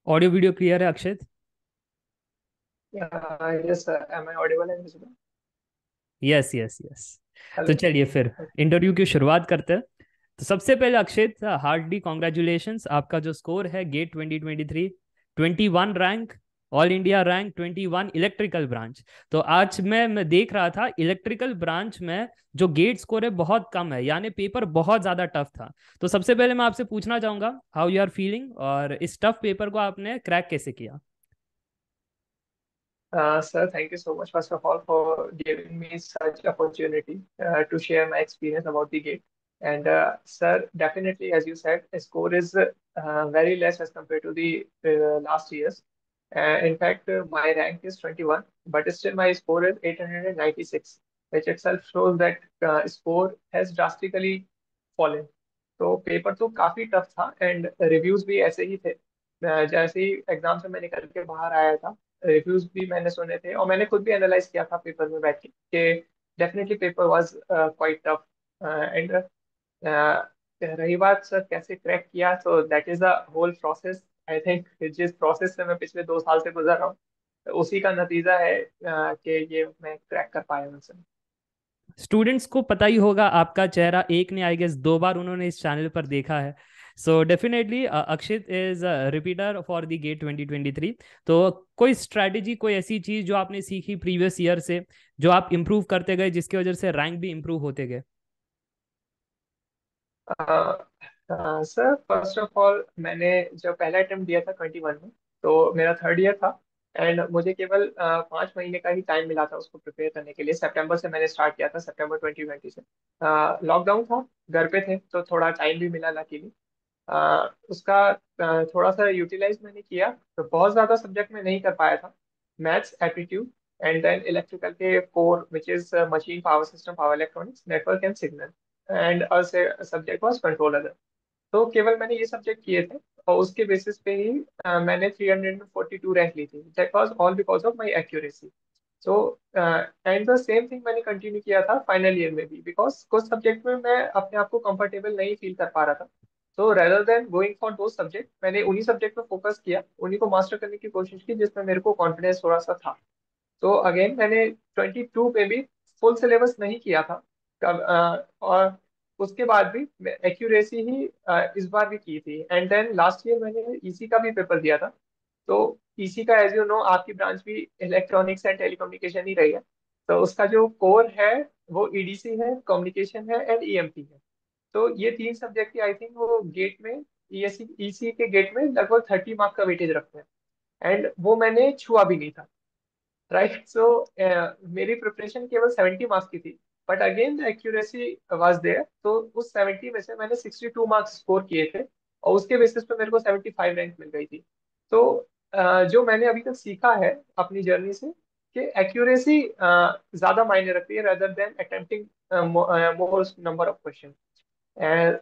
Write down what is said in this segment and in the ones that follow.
Audio video clear है अक्षित? Yes, sir. Am I audible and visible? Yes yes yes. तो Hello. चलिए फिर Okay. Interview की शुरुआत करते हैं। तो सबसे पहले अक्षित, हार्डली कॉन्ग्रेचुलेशंस, आपका जो स्कोर है GATE 2023, 21 rank, all India rank 21, electrical branch. तो आज मैं देख रहा था इलेक्ट्रिकल ब्रांच में जो गेट स्कोर है बहुत कम है, यानी पेपर बहुत ज़्यादा टफ था। तो सबसे पहले मैं आपसे पूछना चाहूँगा हाउ यू आर फीलिंग, और इस टफ पेपर को आपने क्रैक कैसे किया? Sir, thank you so much, first of all, for giving me such opportunity to share my experience about the gate. And sir, definitely, as you said, the score is very less as compared to the last years. In fact, my rank is 21, but still my score is 896, which itself shows that score has drastically fallen. तो paper तो काफी tough था and reviews भी ऐसे ही थे। जैसे ही exam से मैं निकल के बाहर आया था, रिव्यूज भी मैंने सुने थे और मैंने खुद भी एनालाइज किया था पेपर में बैठ के कि definitely paper was quite tough. And रही बात सर कैसे क्रैक किया, तो that is the whole process. I think जिस प्रोसेस से मैं पिछले 2 साल से गुजर रहा हूँ, उसी का नतीजा है कि ये मैं क्रैक कर पाया हूँ सर। स्टूडेंट्स को पता ही होगा आपका चेहरा, एक ने आई गेस दो बार उन्होंने इस चैनल पर देखा है। So definitely Akshit is repeater for the GATE 2023। तो कोई स्ट्रैटेजी, कोई ऐसी चीज जो आपने सीखी प्रीवियस ईयर से, जो आप इम्प्रूव करते गए, जिसकी वजह से रैंक भी इम्प्रूव होते गए? सर फर्स्ट ऑफ ऑल मैंने जब पहला अटेम्प्ट दिया था 21 में, तो मेरा थर्ड ईयर था। एंड मुझे केवल 5 महीने का ही टाइम मिला था उसको प्रिपेयर करने के लिए। सितंबर से मैंने स्टार्ट किया था, सितंबर 2020 से। लॉकडाउन था, घर पे थे, तो थोड़ा टाइम भी मिला लकीली। उसका थोड़ा सा यूटिलाइज मैंने किया। तो बहुत ज़्यादा सब्जेक्ट में नहीं कर पाया था। Maths, aptitude, and then electrical के core which is machine, power system, power electronics, network and signal, and subject was controller. तो केवल मैंने ये सब्जेक्ट किए थे और उसके बेसिस पे ही मैंने 342 रैंक ली थी। That was all because of my accuracy. So and the same thing मैंने कंटिन्यू किया था फाइनल ईयर में भी, बिकॉज कुछ सब्जेक्ट में मैं अपने आप को कंफर्टेबल नहीं फील कर पा रहा था। तो रेदर देन गोइंग फॉर दो सब्जेक्ट, मैंने उन्हीं सब्जेक्ट पे फोकस किया, उन्हीं को मास्टर करने की कोशिश की जिसमें मेरे को कॉन्फिडेंस थोड़ा सा था। तो अगेन मैंने 22 पे भी फुल सिलेबस नहीं किया था। और उसके बाद भी एक्यूरेसी ही इस बार भी की थी। एंड देन लास्ट ईयर मैंने ईसी का भी पेपर दिया था। तो ईसी का, एज यू नो, आपकी ब्रांच भी इलेक्ट्रॉनिक्स एंड टेलीकम्युनिकेशन ही रही है। तो उसका जो कोर है वो ईडीसी है, कम्युनिकेशन है एंड ईएमटी है। तो ये तीन सब्जेक्ट की आई थिंक वो गेट में, ईएससी ईसी के गेट में लगभग 30 मार्क का वेटेज रखते हैं। एंड वो मैंने छुआ भी नहीं था। राइट। सो मेरी प्रिपरेशन केवल 70 मार्क्स की थी, but again the accuracy was there. तो उस 70 में से मैंने 62 मार्क्स स्कोर किए थे और उसके बेसिस पे मेरे को 75 रैंक मिल गई थी। तो जो मैंने अभी तक सीखा है अपनी जर्नी से, कि एक्यूरेसी ज्यादा मायने रखती है rather than attempting more number of question.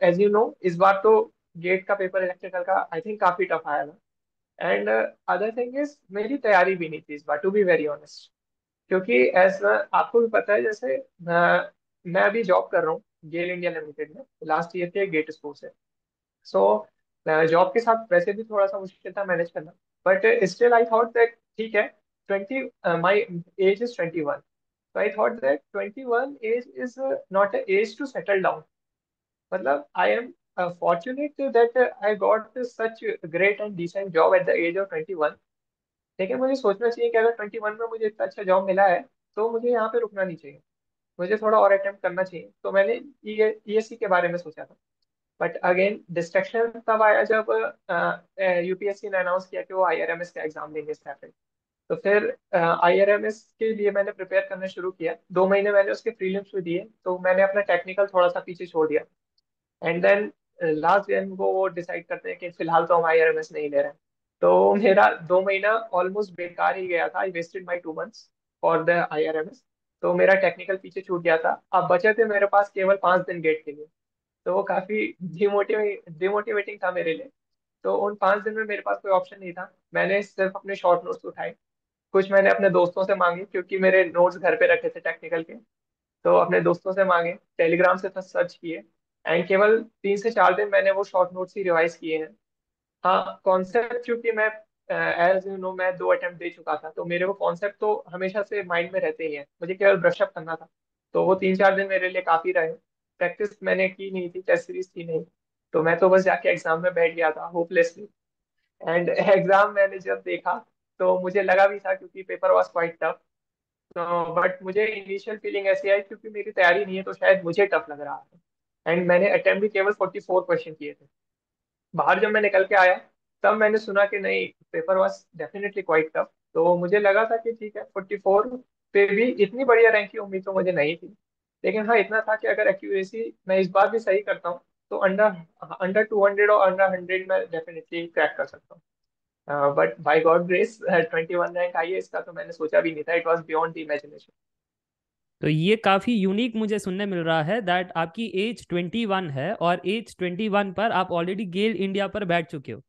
As you know, इस बार तो गेट का पेपर इलेक्ट्रिकल का आई थिंक काफी टफ आया था। एंड अदर थिंग इज, मेरी तैयारी भी नहीं थी इस बार, टू बी वेरी ऑनेस्ट। क्योंकि ऐसा आपको भी पता है, जैसे मैं अभी जॉब कर रहा हूँ गेल इंडिया लिमिटेड में, लास्ट ईयर के गेट स्कोर से। सो जॉब के साथ वैसे भी थोड़ा सा मुश्किल था मैनेज करना, but still I thought that ठीक है। 20 my age is 21। So I thought that 21 age is not an age to settle down. मतलब I am fortunate that I got such a great and decent job at the age of 21। लेकिन मुझे सोचना चाहिए कि अगर 21 में मुझे इतना अच्छा जॉब मिला है, तो मुझे यहाँ पे रुकना नहीं चाहिए, मुझे थोड़ा और अटेम्प्ट करना चाहिए। तो मैंने ईएससी के बारे में सोचा था। बट अगेन डिस्ट्रक्शन तब आया जब यूपीएससी ने अनाउंस किया कि वो आईआरएमएस का एग्जाम लेंगे स्टैटिक। तो फिर आईआरएमएस के लिए मैंने प्रिपेयर करना शुरू किया। 2 महीने मैंने उसके प्रीलिम्स भी दिए, तो मैंने अपना टेक्निकल थोड़ा सा पीछे छोड़ दिया। एंड देन लास्ट दिन वो डिसाइड करते हैं कि फिलहाल तो हम आईआरएमएस नहीं ले रहे हैं। तो मेरा 2 महीना ऑलमोस्ट बेकार ही गया था। I wasted my 2 months for the IRMS. तो मेरा टेक्निकल पीछे छूट गया था। अब बचे थे मेरे पास केवल 5 दिन गेट के लिए। तो वो काफी डिमोटिवेटिंग था मेरे लिए। तो उन 5 दिन में मेरे पास कोई ऑप्शन नहीं था। मैंने सिर्फ अपने शॉर्ट नोट्स उठाए, कुछ मैंने अपने दोस्तों से मांगे क्योंकि मेरे नोट्स घर पे रखे थे टेक्निकल के। तो अपने दोस्तों से मांगे, टेलीग्राम से सर्च किए, एंड केवल 3 से 4 दिन मैंने वो शॉर्ट नोट्स ही रिवाइज किए हैं। हाँ, कॉन्सेप्ट क्योंकि मैं एज यू नो मैं 2 अटेम्प्ट दे चुका था, तो मेरे को कॉन्सेप्ट तो हमेशा से माइंड में रहते ही हैं, मुझे केवल ब्रशअप करना था। तो वो 3-4 दिन मेरे लिए काफी रहे। प्रैक्टिस मैंने की नहीं थी, टेस्ट सीरीज थी नहीं, तो मैं तो बस जाके एग्जाम में बैठ गया था होपलेसली। एंड एग्जाम मैंने जब देखा तो मुझे लगा भी था, क्योंकि पेपर वॉज क्वाइट टफ। तो बट मुझे इनिशियल फीलिंग ऐसी आई क्योंकि मेरी तैयारी नहीं है, तो शायद मुझे टफ लग रहा है। एंड मैंने अटेम्प्ट भी केवल 44 क्वेश्चन किए थे। बाहर जब मैं निकल के आया, तब मैंने सुना कि नहीं, paper was definitely quite tough. तो मुझे लगा था कि ठीक है, 44 पे भी इतनी बढ़िया रैंक की उम्मीद तो मुझे नहीं थी। लेकिन हाँ, इतना था कि अगर एक्यूरेसी मैं इस बार भी सही करता हूँ, तो अंडर अंडर 200 और अंडर 100 में डेफिनेटली क्रैक कर सकता हूँ। But by god grace 21 rank आई है, इसका तो मैंने सोचा भी नहीं था। It was beyond the imagination. तो ये काफी यूनिक मुझे सुनने मिल रहा है दैट आपकी एज 21 है और एज 21 पर आप ऑलरेडी गेल इंडिया पर बैठ चुके हो।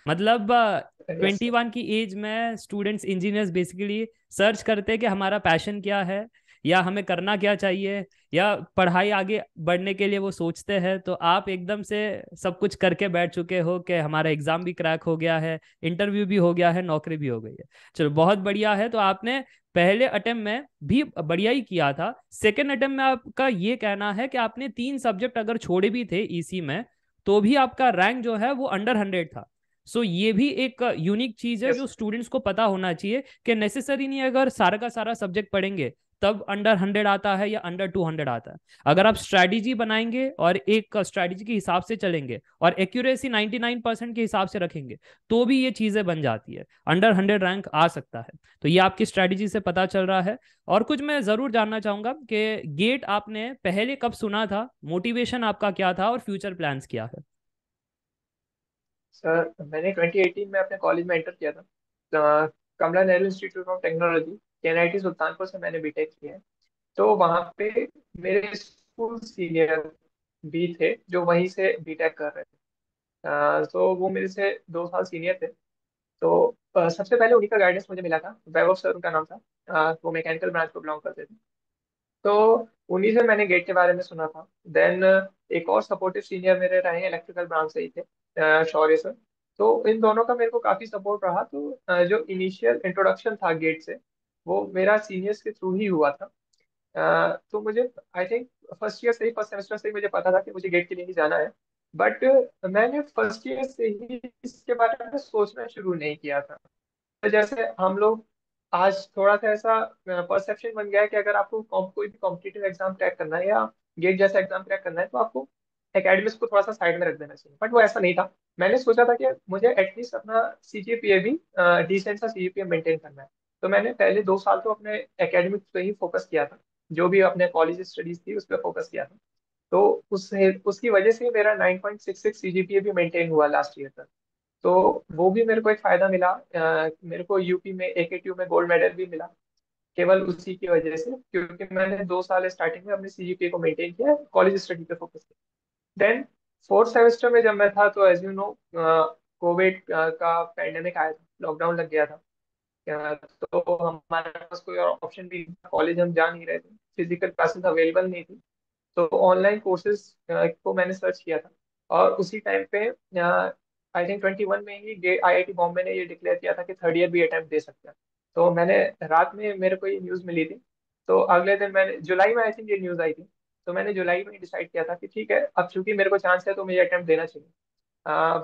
मतलब यस। 21 की एज में स्टूडेंट्स इंजीनियर्स बेसिकली सर्च करते हैं कि हमारा पैशन क्या है, या हमें करना क्या चाहिए, या पढ़ाई आगे बढ़ने के लिए वो सोचते हैं। तो आप एकदम से सब कुछ करके बैठ चुके हो कि हमारा एग्जाम भी क्रैक हो गया है, इंटरव्यू भी हो गया है, नौकरी भी हो गई है। चलो बहुत बढ़िया है। तो आपने पहले अटेम्प्ट में भी बढ़िया ही किया था। सेकेंड अटेम्प्ट में आपका ये कहना है कि आपने 3 सब्जेक्ट अगर छोड़े भी थे इसी में, तो भी आपका रैंक जो है वो अंडर 100 था। सो ये भी एक यूनिक चीज है जो यस। स्टूडेंट्स को पता होना चाहिए कि नेसेसरी नहीं है अगर सारा का सारा सब्जेक्ट पढ़ेंगे तब अंडर 100 आता है या अंडर 200 आता है। अगर आप स्ट्रैटेजी बनाएंगे और एक स्ट्रैटेजी के हिसाब से चलेंगे और एक्यूरेसी 99% के हिसाब से रखेंगे, तो भी ये चीजें बन जाती है, अंडर 100 रैंक आ सकता है। तो ये आपकी स्ट्रैटेजी से पता चल रहा है। और कुछ मैं जरूर जानना चाहूंगा कि गेट आपने पहले कब सुना था, मोटिवेशन आपका क्या था और फ्यूचर प्लान्स क्या है। सर मैंने 2018 में अपने कॉलेज में एंटर किया था। Kamla Nehru institute of technology, KNIT Sultanpur से मैंने बीटेक किया है। तो वहाँ पे मेरे स्कूल सीनियर भी थे जो वहीं से बीटेक कर रहे थे। तो वो मेरे से 2 साल सीनियर थे। तो सबसे पहले उन्हीं का गाइडेंस मुझे मिला था, वैभव सर उनका नाम था। वो मैकेनिकल ब्रांच को बिलोंग करते थे। तो उन्हीं से मैंने गेट के बारे में सुना था। देन एक और सपोर्टिव सीनियर मेरे रहे, इलेक्ट्रिकल ब्रांच से ही थे, शौर्य सर। तो इन दोनों का मेरे को काफी सपोर्ट रहा। तो जो इनिशियल इंट्रोडक्शन था गेट से, वो मेरा सीनियर्स के थ्रू ही हुआ था। तो मुझे आई थिंक फर्स्ट ईयर से ही, फर्स्ट सेमेस्टर से ही मुझे पता था कि मुझे गेट के लिए ही जाना है। बट मैंने फर्स्ट ईयर से ही इसके बारे में सोचना शुरू नहीं किया था। तो जैसे हम लोग आज थोड़ा सा ऐसा परसेप्शन बन गया है कि अगर आपको कोई भी कॉम्पिटिटिव एग्जाम क्रैक करना है या गेट जैसा एग्जाम क्रैक करना है, तो आपको एकेडमिक्स को थोड़ा सा साइड में रख देना चाहिए। बट वो ऐसा नहीं था। मैंने सोचा था कि मुझे एटलीस्ट अपना सीजीपीए भी डिसेंट सा सीजीपीए मेंटेन करना है। तो मैंने पहले 2 साल तो अपने एकेडमिक्स पे ही फोकस किया था, जो भी अपने कॉलेज स्टडीज थी उस पर फोकस किया था। तो उसकी वजह से मेरा 9.66 सीजीपीए भी मेंटेन हुआ लास्ट ईयर तक। तो वो भी मेरे को एक फायदा मिला। मेरे को यूपी में एकेटीयू में गोल्ड मेडल भी मिला, केवल उसी की वजह से, क्योंकि मैंने 2 साल स्टार्टिंग में अपने सीजीपीए को मेंटेन किया, कॉलेज स्टडी पे फोकस किया। देन फोर्थ सेमेस्टर में जब मैं था, तो एज यू नो कोविड का पैंडेमिक आया था, लॉकडाउन लग गया था। तो हमारे पास कोई और ऑप्शन भी नहीं था, कॉलेज हम जा नहीं रहे थे, फिजिकल क्लासेस अवेलेबल नहीं थी। तो ऑनलाइन कोर्सेज को मैंने सर्च किया था। और उसी टाइम पे आई थिंक 21 में ही आईआईटी बॉम्बे ने ये डिक्लेयर किया था कि थर्ड ईयर भी अटेम्प्ट दे सकते हैं। तो मैंने रात में मेरे को ये न्यूज़ मिली थी। तो अगले दिन मैंने जुलाई में, आई थिंक ये न्यूज़ आई थी, तो मैंने जुलाई में डिसाइड किया था कि ठीक है, अब चूंकि मेरे को चांस है तो मुझे अटेम्प्ट देना चाहिए।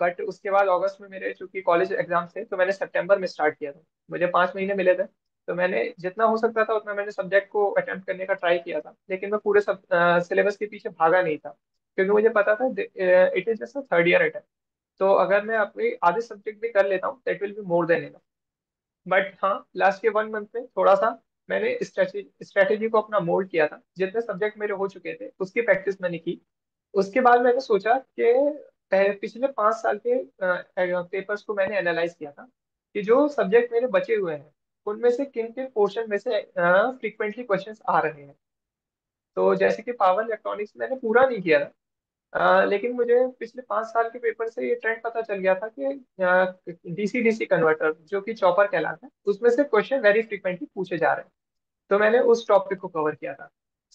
बट उसके बाद अगस्त में मेरे चूंकि कॉलेज एग्जाम थे, तो मैंने सितंबर में स्टार्ट किया था। मुझे 5 महीने मिले थे। तो मैंने जितना हो सकता था उतना मैंने सब्जेक्ट को अटेम्प्ट करने का ट्राई किया था, लेकिन मैं पूरे सब सिलेबस के पीछे भागा नहीं था, क्योंकि मुझे पता था it is just third year attempt. तो अगर मैं अपने आधे सब्जेक्ट भी कर लेता हूँ, that will be more than enough. But हाँ, लास्ट के 1 मंथ में थोड़ा सा मैंने स्ट्रेटेजी को अपना मोल्ड किया था। जितने सब्जेक्ट मेरे हो चुके थे उसकी प्रैक्टिस मैंने की। उसके बाद मैंने सोचा कि पिछले 5 साल के पेपर्स को मैंने एनालाइज किया था, कि जो सब्जेक्ट मेरे बचे हुए हैं उनमें से किन किन पोर्शन में से फ्रीक्वेंटली क्वेश्चंस आ रहे हैं। तो जैसे कि पावर इलेक्ट्रॉनिक्स मैंने पूरा नहीं किया था। लेकिन मुझे पिछले 5 साल के पेपर से ये ट्रेंड पता चल गया था कि डीसी डीसी कन्वर्टर जो कि चॉपर कहलाता है, उसमें से क्वेश्चन वेरी फ्रीक्वेंटली पूछे जा रहे हैं। तो मैंने उस टॉपिक को कवर किया था।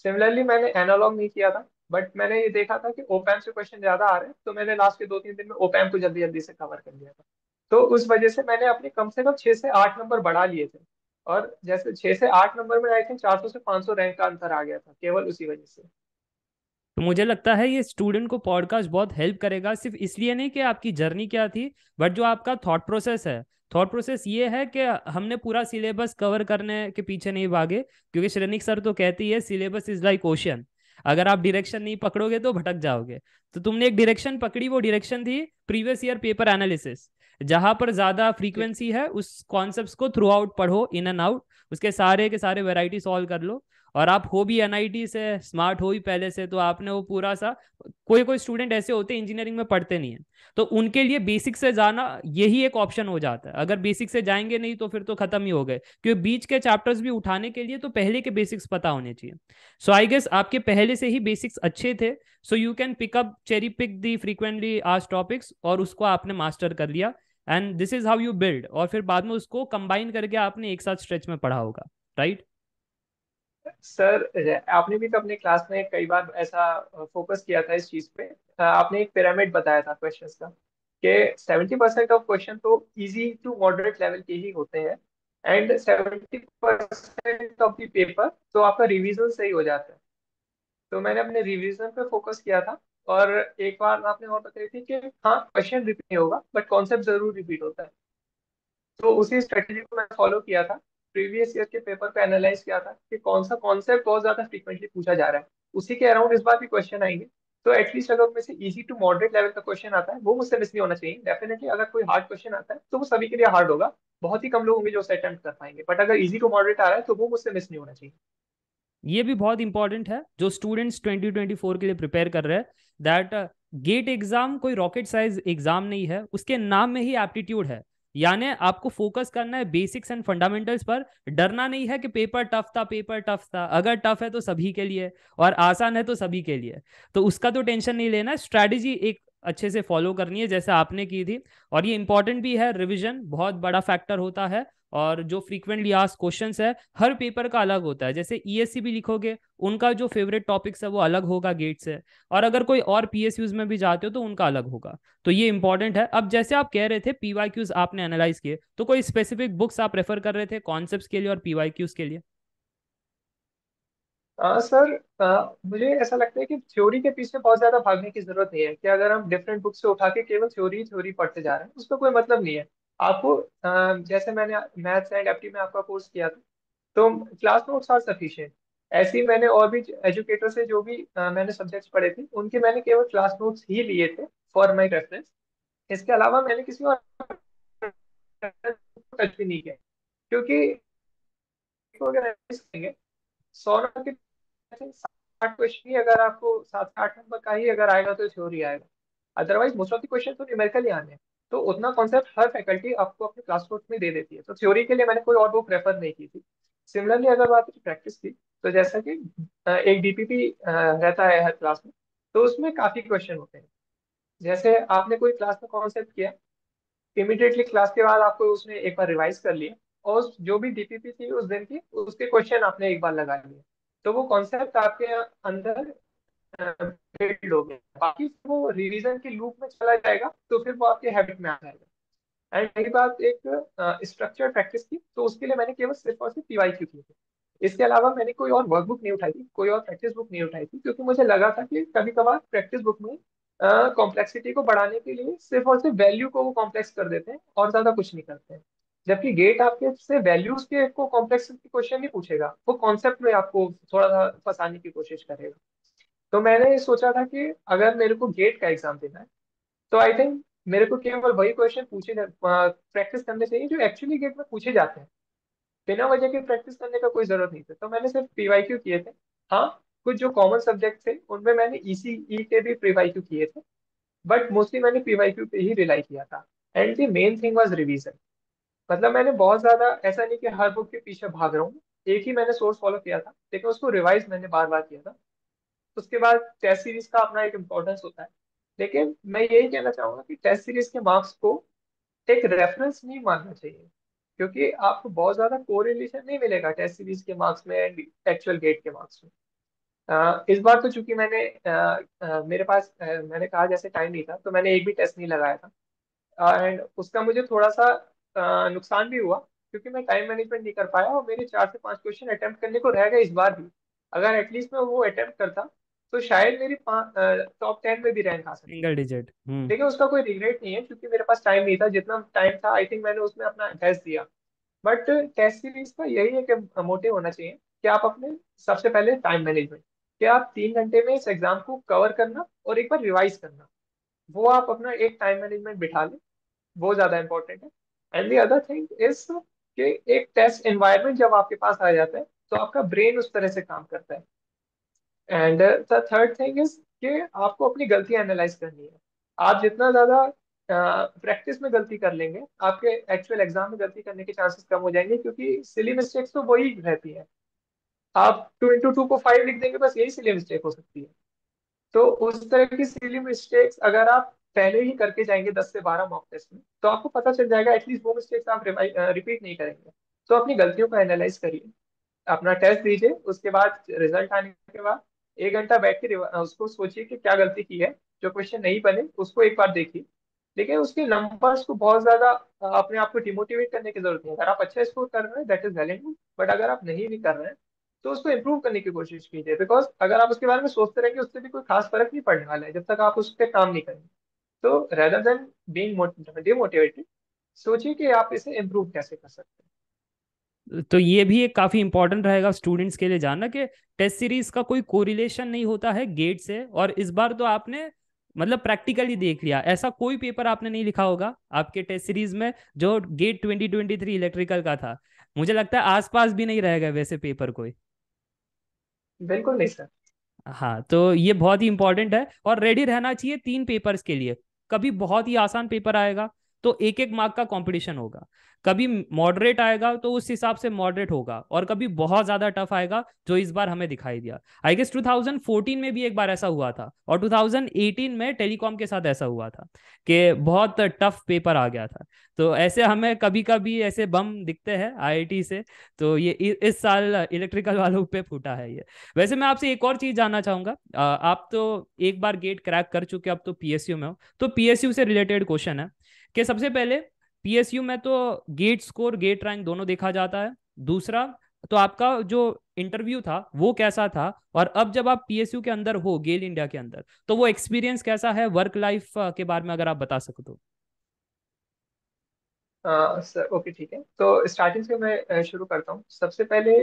सिमिलरली मैंने एनालॉग नहीं किया था, बट मैंने ये देखा था कि ओपैम से क्वेश्चन ज्यादा आ रहे हैं, तो मैंने लास्ट के 2-3 दिन में ओपैम को जल्दी जल्दी से कवर कर लिया था। तो उस वजह से मैंने अपने कम से कम 6 से 8 नंबर बढ़ा लिए थे। और जैसे 6 से 8 नंबर में आई थिंक 400 से 500 रैंक का अंतर आ गया था केवल उसी वजह से। तो मुझे लगता है ये स्टूडेंट को पॉडकास्ट बहुत हेल्प करेगा, सिर्फ इसलिए नहीं कि आपकी जर्नी क्या थी, बट जो आपका थॉट प्रोसेस है। थॉट प्रोसेस ये है कि हमने पूरा सिलेबस कवर करने के पीछे नहीं भागे, क्योंकि श्रेनिक सर तो कहती है सिलेबस इज लाइक ओशियन, अगर आप डायरेक्शन नहीं पकड़ोगे तो भटक जाओगे। तो तुमने एक डायरेक्शन पकड़ी, वो डायरेक्शन थी प्रीवियस ईयर पेपर एनालिसिस। जहां पर ज्यादा जी फ्रीक्वेंसी है उस कॉन्सेप्ट्स को थ्रू आउट पढ़ो, इन एंड आउट, उसके सारे के सारे वैरायटी सॉल्व कर लो। और आप हो भी एनआईटी से, स्मार्ट हो ही पहले से, तो आपने वो पूरा सा, कोई कोई स्टूडेंट ऐसे होते हैं इंजीनियरिंग में पढ़ते नहीं है, तो उनके लिए बेसिक से जाना यही एक ऑप्शन हो जाता है। अगर बेसिक से जाएंगे नहीं तो फिर तो खत्म ही हो गए, क्योंकि बीच के चैप्टर्स भी उठाने के लिए तो पहले के बेसिक्स पता होने चाहिए। सो आई गेस आपके पहले से ही बेसिक्स अच्छे थे, so you can pick up, cherry pick the frequently आज टॉपिक्स, और उसको आपने मास्टर कर लिया। And this is how you build, और फिर बाद में उसको कंबाइन करके आपने एक साथ स्ट्रेच में पढ़ा होगा, राइट? सर, आपने भी तो अपने क्लास में कई बार ऐसा फोकस किया था इस चीज पे। आपने एक पिरामिड बताया था क्वेश्चंस का, कि 70% ऑफ क्वेश्चन तो इजी टू मॉडरेट लेवल के ही होते हैं, एंड 70% ऑफ द पेपर तो आपका रिवीजन से ही हो जाता है। तो मैंने अपने रिवीजन पे फोकस किया था। और एक बार आपने और बताई थी कि हाँ, क्वेश्चन रिपीट नहीं होगा बट कॉन्सेप्ट जरूर रिपीट होता है। तो उसी स्ट्रेटेजी को मैंने फॉलो किया था। प्रीवियस ईयर के पेपर को एनालाइज किया था कि कौन सा कॉन्सेप्ट बहुत ज्यादा फ्रीक्वेंटली पूछा जा रहा है, उसी के अराउंड इस बार भी क्वेश्चन आएंगे। तो एटलीस्ट अगर उनमें से इजी टू मॉडरेट लेवल का क्वेश्चन आता है वो मुझसे मिस नहीं होना चाहिए। डेफिनेटली अगर कोई हार्ड क्वेश्चन आता है तो वो सभी के लिए हार्ड होगा, बहुत ही कम लोग होंगे जो उसे अटेम्प्ट कर पाएंगे, बट अगर इजी टू मॉडरेट आ रहा है तो वो मुझसे मिस नहीं होना चाहिए। ये भी बहुत इंपॉर्टेंट है जो स्टूडेंट्स 2024 के लिए प्रिपेयर कर रहे हैं, दैट गेट एग्जाम कोई रॉकेट साइज एग्जाम नहीं है, उसके नाम में ही एप्टीट्यूड है। यानी आपको फोकस करना है बेसिक्स एंड फंडामेंटल्स पर। डरना नहीं है कि पेपर टफ था, पेपर टफ था, अगर टफ है तो सभी के लिए, और आसान है तो सभी के लिए, तो उसका तो टेंशन नहीं लेना है। स्ट्रैटेजी एक अच्छे से फॉलो करनी है जैसे आपने की थी। और ये इंपॉर्टेंट भी है, रिवीजन बहुत बड़ा फैक्टर होता है। और जो फ्रीक्वेंटली आस्क क्वेश्चंस है हर पेपर का अलग होता है, जैसे ईएससी भी लिखोगे, उनका जो फेवरेट टॉपिक्स है वो अलग होगा गेट से, और अगर कोई और पीएसयूज में भी जाते हो तो उनका अलग होगा। तो ये इंपॉर्टेंट है। अब जैसे आप कह रहे थे पीवाईक्यूज आपने एनालाइज किए, तो कोई स्पेसिफिक बुक्स आप रेफर कर रहे थे कॉन्सेप्ट्स के लिए और पीवाईक्यूज के लिए? सर, मुझे ऐसा लगता है कि थ्योरी के पीछे बहुत ज्यादा भागने की जरूरत नहीं है, कि अगर हम डिफरेंट बुक से उठा के केवल थ्योरी थ्योरी पढ़ते जा रहे हैं उसका कोई मतलब नहीं है। आपको जैसे मैंने मैथ्स एंड एप्टी में आपका कोर्स किया था, तो क्लास नोट्स आर सफिशिएंट। ऐसे ही मैंने और भी एजुकेटर से जो भी मैंने सब्जेक्ट्स पढ़े थे उनके मैंने केवल क्लास नोट्स ही लिए थे फॉर माई रेफरेंस। इसके अलावा मैंने किसी और टच भी नहीं किया, क्योंकि तो अगर analyze करेंगे 100 नंबर के 60 क्वेश्चन ही अगर आपको 7 से 8 नंबर का ही अगर आएगा तो थ्योरी आएगा। Otherwise most of the question तो न्यूमेरिकल ही आने हैं। तो उतना कॉन्सेप्ट हर फैकल्टी आपको अपने क्लास नोट में दे देती है, तो थ्योरी के लिए मैंने कोई और बुक रेफर नहीं की थी। सिमिलरली अगर बात की प्रैक्टिस की, तो जैसा कि एक डीपीपी रहता है हर क्लास में, तो उसमें काफी क्वेश्चन होते हैं। जैसे आपने कोई क्लास में कॉन्सेप्ट किया, इमिडिएटली क्लास के बाद आपको उसने एक बार रिवाइज कर लिया, और जो भी डीपीपी थी उस दिन की उसके क्वेश्चन आपने एक बार लगा लिए, तो वो कॉन्सेप्ट आपके अंदर बिल्ड हो गया। बाकी वो रिवीजन के लूप में चला जाएगा तो फिर वो आपके हैबिट में आ जाएगा। एंड रही बात एक स्ट्रक्चर्ड प्रैक्टिस की, तो उसके लिए मैंने केवल सिर्फ और सिर्फ पीवाईक्यू की थी। इसके अलावा मैंने कोई और वर्कबुक नहीं उठाई थी, कोई और प्रैक्टिस बुक नहीं उठाई थी, क्योंकि मुझे लगा था कि कभी कभार प्रैक्टिस बुक में कॉम्प्लेक्सिटी को बढ़ाने के लिए सिर्फ और सिर्फ वैल्यू को वो कॉम्प्लेक्स कर देते हैं और ज्यादा कुछ नहीं करते हैं। जबकि गेट आपके से वैल्यूज के को कॉम्प्लेक्स क्वेश्चन नहीं पूछेगा, वो कॉन्सेप्ट में आपको थोड़ा सा फंसाने की कोशिश करेगा। तो मैंने सोचा था कि अगर मेरे को गेट का एग्जाम देना है, तो आई थिंक मेरे को केवल वही क्वेश्चन पूछे प्रैक्टिस करने चाहिए जो एक्चुअली गेट में पूछे जाते हैं। बिना वजह के प्रैक्टिस करने का कोई जरूरत नहीं था, तो मैंने सिर्फ पीवाईक्यू किए थे। हाँ, कुछ जो कॉमन सब्जेक्ट थे उनमें मैंने ईसीई के भी पीवाईक्यू किए थे, बट मोस्टली मैंने पीवाईक्यू पे ही रिलाई किया था। And the main thing was revision. मतलब मैंने बहुत ज्यादा ऐसा नहीं कि हर बुक के पीछे भाग रहा हूँ, एक ही मैंने सोर्स फॉलो किया था लेकिन उसको रिवाइज मैंने बार बार किया था। उसके बाद टेस्ट सीरीज का अपना एक इम्पोर्टेंस होता है, लेकिन मैं यही कहना चाहूंगा कि टेस्ट सीरीज के मार्क्स को एक रेफरेंस नहीं मानना चाहिए, क्योंकि आपको बहुत ज्यादा कोरिलेशन नहीं मिलेगा टेस्ट सीरीज के मार्क्स में एंड एक्चुअल गेट के मार्क्स में। इस बार तो चूंकि मैंने मेरे पास मैंने कहा जैसे टाइम नहीं था, तो मैंने एक भी टेस्ट नहीं लगाया था। एंड उसका मुझे थोड़ा सा नुकसान भी हुआ, क्योंकि मैं टाइम मैनेजमेंट नहीं कर पाया और मेरे 4 से 5 क्वेश्चन अटेम्प्ट करने को रह गए इस बार भी। अगर एटलीस्ट मैं वो अटेम्प्ट करता तो शायद मेरी टॉप 10 में भी रैंक आ सकती सिंगल थी। डिजिट। लेकिन उसका कोई रिग्रेट नहीं है, क्योंकि मेरे पास टाइम नहीं था। जितना टाइम था आई थिंक मैंने उसमें अपना बेस्ट दिया। बट टेस्ट सीरीज का यही है कि मोटिव होना चाहिए कि आप अपने, सबसे पहले टाइम मैनेजमेंट, कि आप 3 घंटे में इस एग्जाम को कवर करना और एक बार रिवाइज करना, वो आप अपना एक टाइम मैनेजमेंट बिठा लें, वो ज्यादा इंपॉर्टेंट है। And the other thing is कि एक टेस्ट एनवायरनमेंट जब आपके पास आ जाता है तो आपका ब्रेन उस तरह से काम करता है। And the third thing is कि आपको अपनी गलती एनालाइज करनी है। आप जितना ज्यादा प्रैक्टिस में गलती कर लेंगे, आपके एक्चुअल एग्जाम में गलती करने के चांसेस कम हो जाएंगे, क्योंकि सिली मिस्टेक्स तो वही रहती है। आप 2 into 2 को 5 लिख देंगे, बस यही सिली मिस्टेक हो सकती है। तो उस तरह की सिली मिस्टेक्स अगर आप पहले ही करके जाएंगे 10 से 12 मॉक टेस्ट में, तो आपको पता चल जाएगा, एटलीस्ट वो मिस्टेक्स आप रिपीट नहीं करेंगे। तो अपनी गलतियों को एनालाइज करिए, अपना टेस्ट दीजिए, उसके बाद रिजल्ट आने के बाद 1 घंटा बैठ के उसको सोचिए कि क्या गलती की है। जो क्वेश्चन नहीं बने उसको एक बार देखिए। लेकिन उसके नंबर्स को बहुत ज्यादा अपने आप को डिमोटिवेट करने की जरूरत नहीं है। अगर आप अच्छा स्कोर कर रहे हैं that is well and good, but अगर आप नहीं भी कर रहे हैं तो उसको इम्प्रूव करने की कोशिश कीजिए। बिकॉज अगर आप उसके बारे में सोचते रहेंगे उससे भी कोई खास फर्क नहीं पड़ने वाला है, जब तक आप उस पर काम नहीं करेंगे। तो रेदर देन बीइंग डिमोटिवेटेड, सोचिए कि आप इसे इम्प्रूव कैसे कर सकते तो ये भी एक काफी इंपॉर्टेंट रहेगा स्टूडेंट्स के लिए जानना कि टेस्ट सीरीज का कोई कोरिलेशन नहीं होता है गेट से। और इस बार तो आपने मतलब प्रैक्टिकली देख लिया, ऐसा कोई पेपर आपने नहीं लिखा होगा आपके टेस्ट सीरीज में जो गेट 2023 इलेक्ट्रिकल का था। मुझे लगता है आसपास भी नहीं रहेगा वैसे पेपर कोई। हैं। बिल्कुल नहीं सर। हाँ, तो ये बहुत ही इंपॉर्टेंट है और रेडी रहना चाहिए 3 पेपर्स के लिए। कभी बहुत ही आसान पेपर आएगा तो 1-1 मार्क का कंपटीशन होगा, कभी मॉडरेट आएगा तो उस हिसाब से मॉडरेट होगा, और कभी बहुत ज्यादा टफ आएगा जो इस बार हमें दिखाई दिया। आई गेस 2014 में भी एक बार ऐसा हुआ था, और 2018 में टेलीकॉम के साथ ऐसा हुआ था कि बहुत टफ पेपर आ गया था। तो ऐसे हमें कभी कभी ऐसे बम दिखते हैं आईआईटी से। तो ये इस साल इलेक्ट्रिकल वालों पे फूटा है ये। वैसे मैं आपसे एक और चीज जानना चाहूंगा। आप तो एक बार गेट क्रैक कर चुके, अब तो पीएसयू में हो, तो पीएसयू से रिलेटेड क्वेश्चन है कि सबसे पहले पीएसयू में तो गेट स्कोर गेट रैंक दोनों देखा जाता है। दूसरा, तो आपका जो इंटरव्यू था वो कैसा था, और अब जब आप पीएसयू के अंदर हो गेल इंडिया के अंदर, तो वो एक्सपीरियंस कैसा है वर्क लाइफ के बारे में अगर आप बता सको तो। सर ओके ठीक है, तो स्टार्टिंग से मैं शुरू करता हूँ। सबसे पहले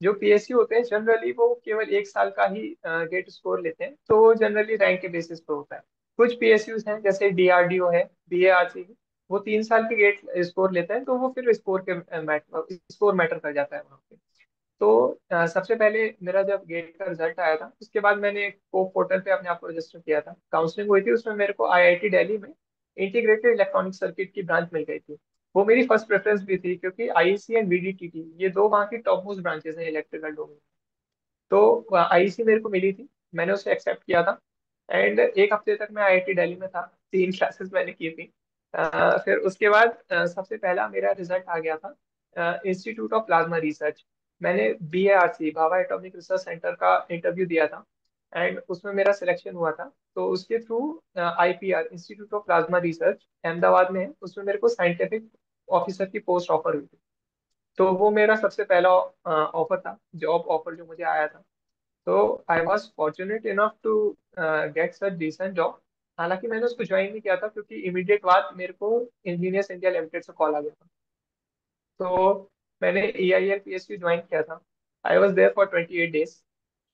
जो पीएसयू होते हैं जनरली वो केवल 1 साल का ही गेट स्कोर लेते हैं, तो वो जनरली रैंक के बेसिस पर होता है। कुछ पीएसयूज हैं जैसे डीआरडीओ है, बीएआरसी है, वो 3 साल की गेट स्कोर लेते हैं, तो वो फिर स्कोर मैटर कर जाता है वहाँ पे। तो सबसे पहले मेरा जब गेट का रिजल्ट आया था उसके बाद मैंने कोप पोर्टल पे अपने आप को रजिस्टर किया था। काउंसलिंग हुई थी, उसमें मेरे को आईआईटी दिल्ली में इंटीग्रेटेड इलेक्ट्रॉनिक सर्किट की ब्रांच मिल गई थी। वो मेरी फर्स्ट प्रेफरेंस भी थी, क्योंकि आईईसी एंड वीडीटीटी ये दो वहाँ की टॉप मोस्ट ब्रांचेस हैं इलेक्ट्रिकल डोमेन। तो आईईसी मेरे को मिली थी, मैंने उसे एक्सेप्ट किया था। एंड एक हफ्ते तक मैं आईआईटी दिल्ली में था, 3 क्लासेस मैंने की थी। फिर उसके बाद सबसे पहला मेरा रिजल्ट आ गया था इंस्टीट्यूट ऑफ प्लाज्मा रिसर्च। मैंने BARC Bhabha atomic research centre का इंटरव्यू दिया था, एंड उसमें मेरा सिलेक्शन हुआ था। तो उसके through IPR institute of plasma research Ahmedabad में है, उसमें मेरे को साइंटिफिक ऑफिसर की पोस्ट ऑफर हुई थी। तो वो मेरा सबसे पहला ऑफर था, जॉब ऑफर जो मुझे आया था। तो I was fortunate enough to get such decent job. हालांकि मैंने उसको ज्वाइन नहीं किया था, क्योंकि इमीडिएट बाद मेरे को इंजीनियर्स इंडिया लिमिटेड से कॉल आ गया था। तो मैंने E I L P S U join किया था। I was there for 28 days.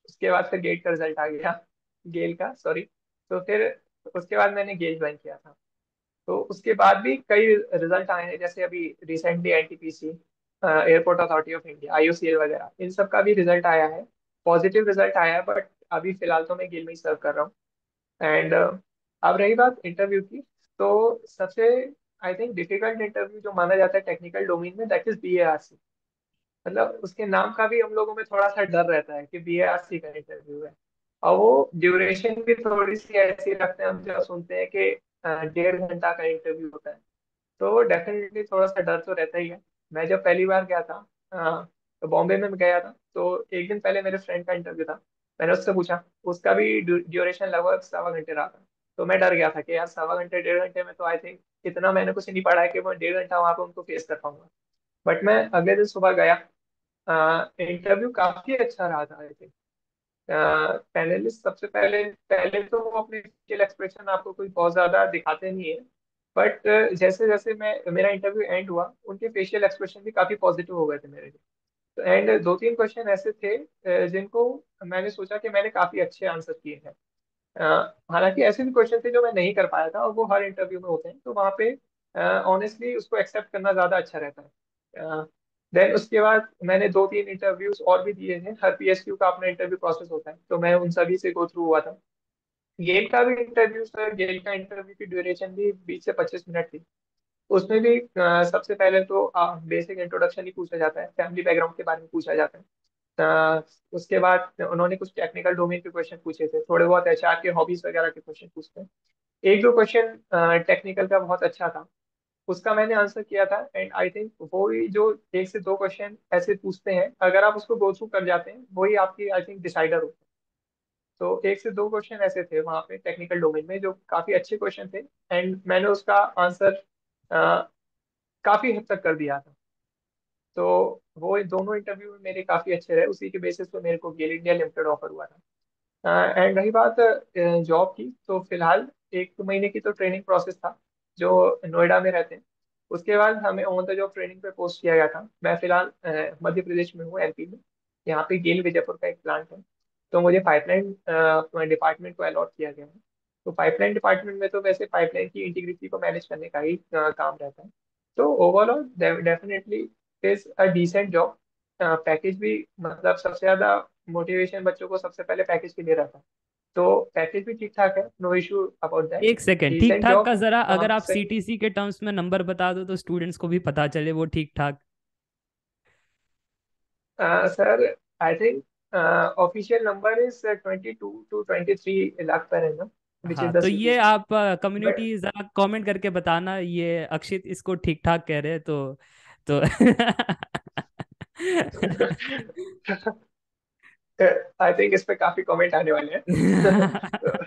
उसके बाद फिर गेट का रिजल्ट आ गया, गेल का सॉरी। तो फिर उसके बाद मैंने गेल ज्वाइन किया था। तो उसके बाद भी कई रिजल्ट आए हैं, जैसे अभी recently NTPC, airport authority of India, IOCL वगैरह, इन सब का भी रिजल्ट आया है। पॉजिटिव रिजल्ट आया है, बट अभी फिलहाल तो मैं गेल में ही सर्व कर रहा हूँ। एंड अब रही बात इंटरव्यू की, तो सबसे आई थिंक डिफिकल्ट इंटरव्यू जो माना जाता है टेक्निकल डोमेन में दैट इज बीएआरसी। मतलब उसके नाम का भी हम लोगों में थोड़ा सा डर रहता है कि बीएआरसी का इंटरव्यू है। और वो ड्यूरेशन भी थोड़ी सी ऐसी रखते हैं, हम जब सुनते हैं कि 1.5 घंटा का इंटरव्यू होता है। तो डेफिनेटली थोड़ा सा डर तो रहता ही है। मैं जब पहली बार गया था तो बॉम्बे में गया था, तो एक दिन पहले मेरे फ्रेंड का इंटरव्यू था। मैंने उससे पूछा, उसका भी ड्यूरेशन लगभग 1.25 घंटे रहा था। तो मैं डर गया था कि यार 1.25 घंटे 1.5 घंटे में तो आई थिंक इतना मैंने कुछ नहीं पढ़ा है कि मैं 1.5 घंटा वहां पे उनको फेस कर पाऊंगा। बट मैं अगले दिन सुबह गया। इंटरव्यू काफी अच्छा रहा था आई थिंक। पैनलिस्ट सबसे पहले पहले तो वो अपने फेशियल एक्सप्रेशन आपको कोई बहुत ज्यादा दिखाते नहीं है। बट जैसे जैसे मैं मेरा इंटरव्यू एंड हुआ, उनके फेशियल एक्सप्रेशन भी काफी पॉजिटिव हो गए थे मेरे लिए। एंड दो तीन क्वेश्चन ऐसे थे जिनको मैंने सोचा कि मैंने काफी अच्छे आंसर किए हैं। हालांकि ऐसे भी क्वेश्चन थे जो मैं नहीं कर पाया था, और वो हर इंटरव्यू में होते हैं, तो वहाँ पे ऑनेस्टली उसको एक्सेप्ट करना ज्यादा अच्छा रहता है। देन उसके बाद मैंने दो तीन इंटरव्यूज और भी दिए हैं। हर पीएसक्यू का अपना इंटरव्यू प्रोसेस होता है, तो मैं उन सभी से गो थ्रू हुआ था। गेल का भी इंटरव्यू सर, गेल का इंटरव्यू की ड्यूरेशन भी 20 से 25 मिनट थी। उसमें भी सबसे पहले तो बेसिक इंट्रोडक्शन ही पूछा जाता है, फैमिली बैकग्राउंड के बारे में पूछा जाता है। अ, उसके बाद उन्होंने कुछ टेक्निकल डोमेन के क्वेश्चन पूछे थे, थोड़े बहुत एचआर के हॉबीज वगैरह के क्वेश्चन पूछते हैं। एक दो क्वेश्चन टेक्निकल का बहुत अच्छा था, उसका मैंने आंसर किया था। एंड आई थिंक वो ही जो एक से दो क्वेश्चन ऐसे पूछते हैं, अगर आप उसको गो थ्रू कर जाते हैं, वही आपकी आई थिंक डिसाइडर होता है। तो एक से दो क्वेश्चन ऐसे थे वहाँ पे टेक्निकल डोमेन में जो काफी अच्छे क्वेश्चन थे, एंड मैंने उसका आंसर काफी हद तक कर दिया था। तो वो दोनों इंटरव्यू में मेरे काफी अच्छे रहे, उसी के बेसिस पे मेरे को गेल इंडिया लिमिटेड ऑफर हुआ था। एंड रही बात जॉब की, तो फिलहाल 1 महीने की तो ट्रेनिंग प्रोसेस था जो नोएडा में रहते हैं। उसके बाद हमें ऑन द जॉब ट्रेनिंग पे पोस्ट किया गया था। मैं फिलहाल मध्य प्रदेश में हूँ, एमपी में। यहाँ पे गेल विजयपुर का एक प्लांट है, तो मुझे पाइपलाइन डिपार्टमेंट को अलॉट किया गया है। तो पाइपलाइन डिपार्टमेंट में तो वैसे पाइपलाइन की इंटीग्रिटी को मैनेज करने का ही काम रहता है। तो overall definitely is a decent job. Package भी, मतलब सबसे ज्यादा मोटिवेशन बच्चों को सबसे पहले पैकेज के लिए रहता है। तो पैकेज भी ठीक ठाक है, नो इशू अबाउट दैट। एक सेकेंड, ठीक डिसेंट ठाक जॉब का है जरा वहाँ अगर पे आप सही। सीटीसी के टर्म्स में नंबर बता दो तो स्टूडेंट्स को भी पता चले वो ठीक ठाक। Sir I think official number is 22 to 23 lakh per annum, विच हाँ, इज द तो ये सीटीसी। आप बट कम्युनिटी जरा कमेंट करके बताना, ये अक्षित इसको ठीक ठाक कह रहे हैं तो आई थिंक इस पे काफी कमेंट आने वाले हैं।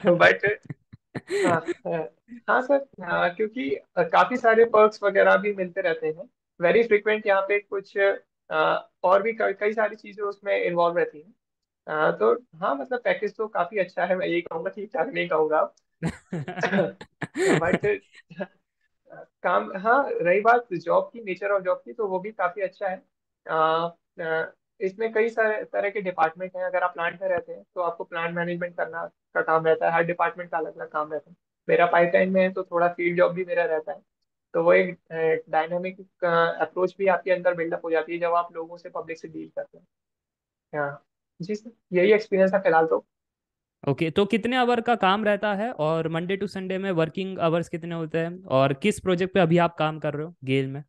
बट हाँ, हाँ। हाँ सर, क्योंकि काफी सारे पर्क्स वगैरह भी मिलते रहते हैं। वेरी फ्रिक्वेंट यहाँ पे कुछ और भी कई सारी चीजें उसमें इन्वॉल्व रहती हैं। तो हाँ, मतलब पैकेज तो काफी अच्छा है, मैं यही कहूंगा, ठीक ठाक नहीं कहूंगा। बट काम, हाँ, रही बात जॉब की, नेचर ऑफ जॉब की, तो वो भी काफी अच्छा है। अ, इसमें कई सारे तरह के डिपार्टमेंट हैं। अगर आप प्लांट में रहते हैं तो आपको प्लांट मैनेजमेंट करना का काम रहता है, हर डिपार्टमेंट का अलग अलग काम रहता है। मेरा पाइपलाइन में है तो थोड़ा फील्ड जॉब भी मेरा रहता है। तो वो एक डायनामिक अप्रोच भी आपके अंदर बिल्डअप हो जाती है जब आप लोगों से, पब्लिक से डील करते हैं। हाँ जी सर, यही एक्सपीरियंस है फिलहाल तो। ओके, तो कितने आवर का काम रहता है और मंडे टू संडे में वर्किंग आवर्स कितने होते हैं, और किस प्रोजेक्ट पे अभी आप काम कर रहे हो गेल में?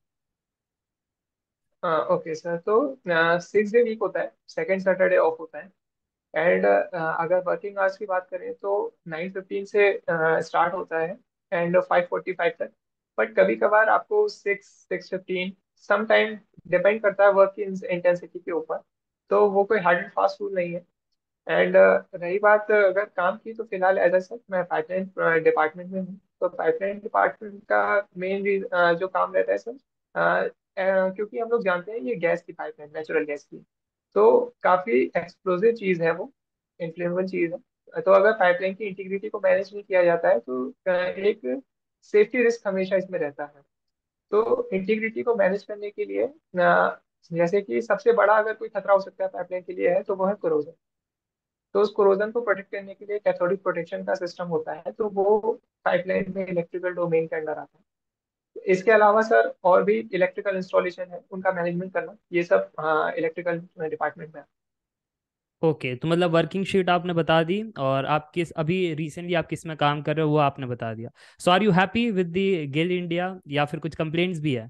ओके सर, तो 6 डे वीक होता है, सेकेंड सैटरडे ऑफ होता है। एंड अगर वर्किंग आवर्स की बात करें तो 9:15 से स्टार्ट होता है एंड 5:45 तक। बट कभी कभार आपको 6:15, सम टाइम, डिपेंड करता है वर्क की इंटेंसिटी के ऊपर। तो वो कोई हार्ड एंड फास्ट रूल नहीं है। एंड रही बात अगर काम की, तो फिलहाल एज अ सच मैं पाइपलाइन डिपार्टमेंट में हूँ। तो पाइपलाइन डिपार्टमेंट का मेन जो काम रहता है सर, क्योंकि हम लोग जानते हैं ये गैस की पाइपलाइन, नेचुरल गैस की, तो काफी एक्सप्लोसिव चीज है वो, इन्फ्लेमेबल चीज है। तो अगर पाइपलाइन की इंटीग्रिटी को मैनेज नहीं किया जाता है तो एक सेफ्टी रिस्क हमेशा इसमें रहता है। तो इंटीग्रिटी को मैनेज करने के लिए जैसे कि सबसे बड़ा अगर कोई खतरा हो सकता है पाइपलाइन के लिए है, तो वो है कोरोजन। तो उस कोरोजन को प्रोटेक्ट करने के लिए कैथोडिक प्रोटेक्शन का सिस्टम होता है, तो वो पाइपलाइन में इलेक्ट्रिकल डोमेन के अंडर आता है। इसके अलावा सर और भी इलेक्ट्रिकल इंस्टॉलेशन है, उनका मैनेजमेंट करना, ये सब इलेक्ट्रिकल डिपार्टमेंट में है। ओके, तो मतलब वर्किंग शीट आपने बता दी, और आप किस अभी रिसेंटली आप किस में काम कर रहे हो वो आपने बता दिया। So are you happy with the GAIL India, या फिर कुछ कंप्लेंट्स भी है?